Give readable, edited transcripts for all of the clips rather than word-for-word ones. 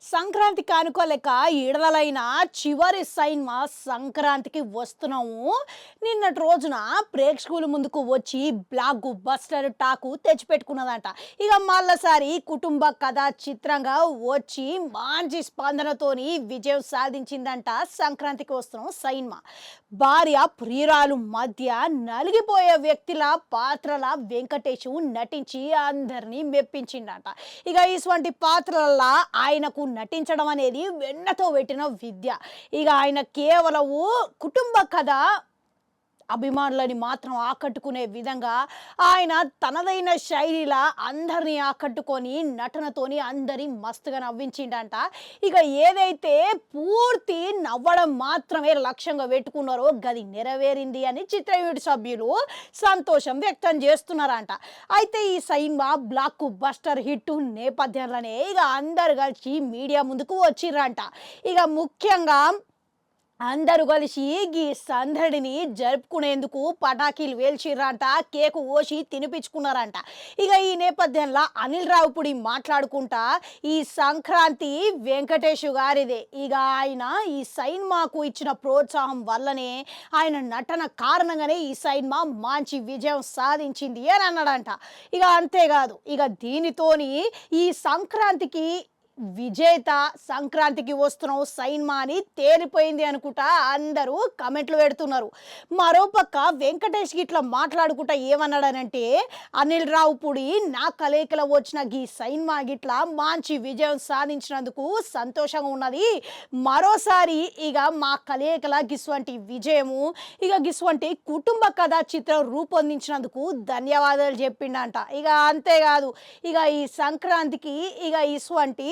సంక్రాంతి కానుక లెక్క ఈడలైన చివరి సినిమా సంక్రాంతికి వస్తున్నాము. నిన్నటి రోజున ప్రేక్షకుల ముందుకు వచ్చి బ్లాక్ బస్టర్ టాకు తెచ్చిపెట్టుకున్నదంట. ఇక మళ్ళసారి కుటుంబ కథ చిత్రంగా వచ్చి మంచి స్పందనతోని విజయం సాధించిందంట సంక్రాంతికి వస్తున్నాం సినిమా. భార్య ప్రియురాలు మధ్య నలిగిపోయే వ్యక్తుల పాత్రల వెంకటేష్ నటించి అందరినీ మెప్పించిండట. ఇక ఇటువంటి పాత్రల ఆయనకు నటించడం అనేది వెన్నతో పెట్టిన విద్య. ఇక ఆయన కేవలం కుటుంబ కథ అభిమానులని మాత్రం ఆకట్టుకునే విధంగా ఆయన తనదైన శైలిలా అందరినీ ఆకట్టుకొని నటనతోని అందరి మస్తుగా నవ్వించిండంట. ఇక ఏదైతే పూర్తి నవ్వడం మాత్రమే లక్ష్యంగా పెట్టుకున్నారో గది నెరవేరింది అని చిత్ర యూనిట్ సభ్యులు సంతోషం వ్యక్తం చేస్తున్నారంట. అయితే ఈ సినిమా బ్లాక్ బస్టర్ హిట్ నేపథ్యంలోనే ఇక అందరు కలిసి మీడియా ముందుకు వచ్చిర్రంట. ఇక ముఖ్యంగా అందరూ కలిసి ఈ సందడిని జరుపుకునేందుకు పటాకీలు వేల్చిర్రంట, కేకు కోసి తినిపించుకున్నారంట. ఇక ఈ నేపథ్యంలో అనిల్ రావిపూడి మాట్లాడుకుంటా ఈ సంక్రాంతి వెంకటేష్ గారిదే, ఇక ఆయన ఈ సినిమాకు ఇచ్చిన ప్రోత్సాహం వల్లనే ఆయన నటన కారణంగానే ఈ సినిమా మంచి విజయం సాధించింది అని అన్నాడంట. ఇక అంతేకాదు, ఇక దీనితోని ఈ సంక్రాంతికి విజేత సంక్రాంతికి వస్తున్నావు సినిమా అని తేలిపోయింది అనుకుంటా అందరూ కమెంట్లు పెడుతున్నారు. మరోపక్క వెంకటేష్ ఇట్లా మాట్లాడుకుంటా ఏమన్నాడనంటే, అనిల్ రావిపూడి నా కలయికలో వచ్చిన ఈ సినిమా గిట్లా మంచి విజయం సాధించినందుకు సంతోషంగా ఉన్నది. మరోసారి ఇక మా కలయికల గిస్వంటి విజయము ఇక గిస్వంటి కుటుంబ కథా చిత్రం రూపొందించినందుకు ధన్యవాదాలు చెప్పిండంట. ఇక అంతేకాదు, ఇక ఈ సంక్రాంతికి ఇక ఇటువంటి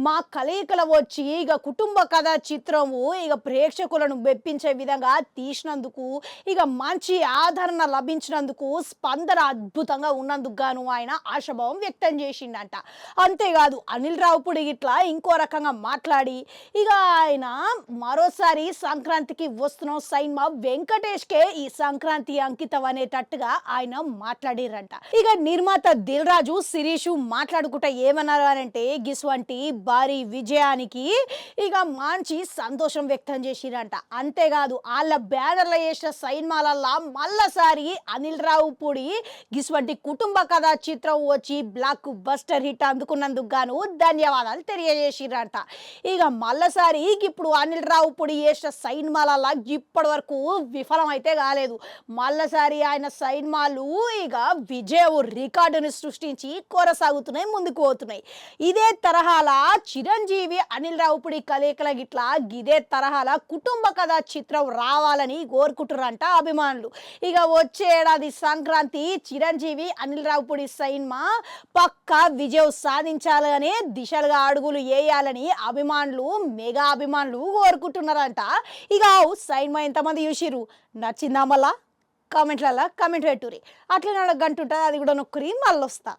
మా కలయికల వచ్చి ఇక కుటుంబ కథ చిత్రము ఇక ప్రేక్షకులను మెప్పించే విధంగా తీసినందుకు ఇక మంచి ఆదరణ లభించినందుకు స్పందన అద్భుతంగా ఉన్నందుకు గాను ఆయన ఆశాభావం వ్యక్తం చేసిండంట. అంతేకాదు, అనిల్ రావిపూడి ఇట్లా ఇంకో రకంగా మాట్లాడి ఇక ఆయన మరోసారి సంక్రాంతికి వస్తున్న సినిమా వెంకటేష్కే ఈ సంక్రాంతి అంకితం అనేటట్టుగా ఆయన మాట్లాడిరంట. ఇక నిర్మాత దిల్ రాజు శిరీషు మాట్లాడుకుంటా ఏమన్నారు అంటే, గిస్వంటి భారీ విజయానికి ఇక మంచి సంతోషం వ్యక్తం చేసిరంట. అంతేకాదు, వాళ్ళ బ్యానర్లో చేసిన సినిమాలల్లా మళ్ళసారి అనిల్ రావిపూడి గిస్వంటి కుటుంబ కథా చిత్రం వచ్చి బ్లాక్ బస్టర్ హిట్ అందుకున్నందుకు గాను ధన్యవాదాలు తెలియజేసిరంట. ఇక మళ్ళసారి ఇప్పుడు అనిల్ రావిపూడి చేసిన సినిమాలల్లా ఇప్పటి వరకు విఫలం అయితే కాలేదు. మళ్ళసారి ఆయన సినిమాలు ఇక విజయ రికార్డుని సృష్టించి కొనసాగుతున్నాయి, ముందుకు పోతున్నాయి. ఇదే తరహాల చిరంజీవి అనిల్ రావిపూడి కలయికల గిట్లా ఇదే తరహాల కుటుంబ కథా చిత్రం రావాలని కోరుకుంటున్నారంట అభిమానులు. ఇక వచ్చే ఏడాది సంక్రాంతి చిరంజీవి అనిల్ రావిపూడి సినిమా పక్కా విజయం సాధించాలనే దిశలుగా అడుగులు వేయాలని అభిమానులు మెగా అభిమానులు కోరుకుంటున్నారంట. ఇక సినిమా ఎంతమంది చూసిరు, నచ్చిందా? మళ్ళా కామెంట్లలో కామెంట్ పెట్టుర్రి. అట్లనే గంట ఉంటుంది, అది కూడా నొక్కరి మళ్ళీ వస్తా.